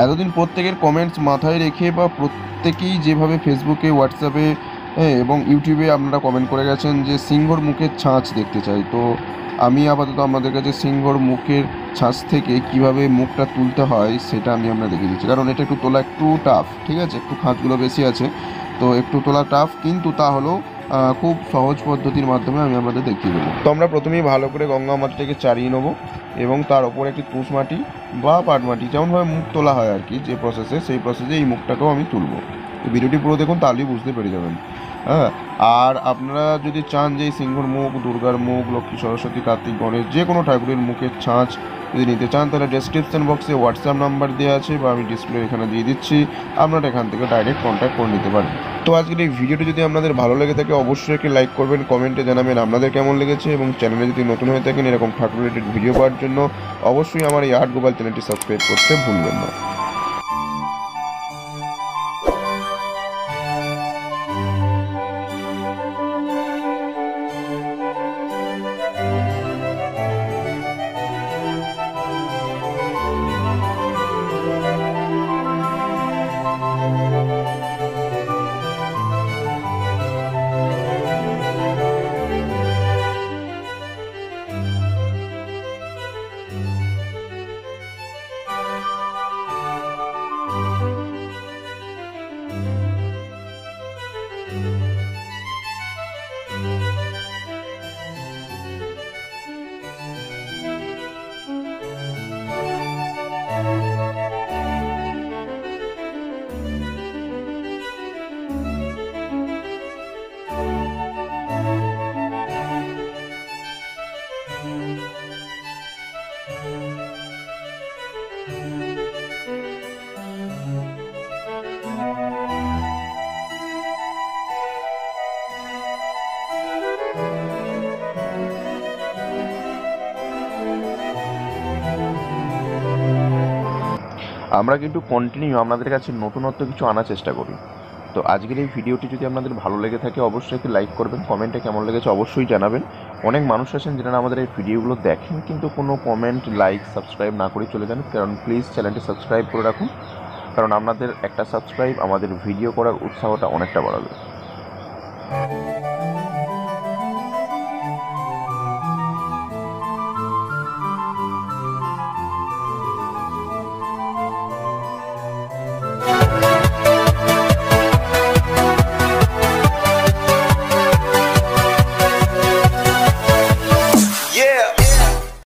এতদিন প্রত্যেকের কমেন্টস মাথায় রেখে বা প্রত্যেকেই যেভাবে ফেসবুকে, হোয়াটসঅ্যাপে এবং ইউটিউবে আপনারা কমেন্ট করে গেছেন যে সিংহর মুখের ছাঁচ দেখতে চাই। তো আমি আপাতত আপনাদের কাছে সিংহর মুখের ছাঁচ থেকে কিভাবে মুখটা তুলতে হয় সেটা আমি আপনাদের দেখিয়ে দিচ্ছি। কারণ এটা একটু তোলা একটু টাফ, ঠিক আছে? একটু খাঁজগুলো বেশি আছে, তো একটু তোলা টাফ, কিন্তু তা হলেও খুব সহজ পদ্ধতির মাধ্যমে আমি আপনাদের দেখিয়ে দেবো। তো আমরা প্রথমেই ভালো করে গঙ্গা মাটিটাকে চাড়িয়ে নেবো এবং তার ওপর একটি তুষ মাটি বা পাট মাটি, যেমনভাবে মুখ তোলা হয় আর কি, যে প্রসেসে, সেই প্রসেসে এই মুখটাকেও আমি তুলবো। তো ভিডিওটি পুরো দেখুন, তাহলেই বুঝতে পেরে যাবেন। হ্যাঁ, আর আপনারা যদি চান যে এই সিংহর মুখ, দুর্গার মুখ, লক্ষ্মী, সরস্বতী, কার্তিক, গণেশ, যে কোনো ঠাকুরের মুখের ছাঁচ যদি নিতে চান, তাহলে ডেসক্রিপশন বক্সে হোয়াটসঅ্যাপ নাম্বার দেওয়া আছে বা আমি ডিসপ্লে এখানে দিয়ে দিচ্ছি, আপনারা এখান থেকে ডাইরেক্ট কন্ট্যাক্ট করে নিতে পারেন। তো আজকের এই ভিডিওটি যদি আপনাদের ভালো লেগে থাকে অবশ্যই একটি লাইক করবেন, কমেন্টে জানাবেন আপনাদের কেমন লেগেছে, এবং চ্যানেলে যদি নতুন হয়ে থাকেন এরকম ঠাকুর রিলেটেড ভিডিও পাওয়ার জন্য অবশ্যই আমার এই আর্ট গোপাল চ্যানেলটি সাবস্ক্রাইব করতে ভুলবেন না। আমরা কিন্তু কন্টিনিউ আপনাদের কাছে নতুনত্ব কিছু আনার চেষ্টা করি। তো আজকের এই ভিডিওটি যদি আপনাদের ভালো লেগে থাকে অবশ্যই একটি লাইক করবেন, কমেন্টে কেমন লেগেছে অবশ্যই জানাবেন। অনেক মানুষ আছেন যারা আমাদের এই ভিডিওগুলো দেখেন কিন্তু কোনো কমেন্ট, লাইক, সাবস্ক্রাইব না করে চলে যান। কারণ প্লিজ চ্যানেলটি সাবস্ক্রাইব করে রাখুন, কারণ আপনাদের একটা সাবস্ক্রাইব আমাদের ভিডিও করার উৎসাহটা অনেকটা বাড়াবে।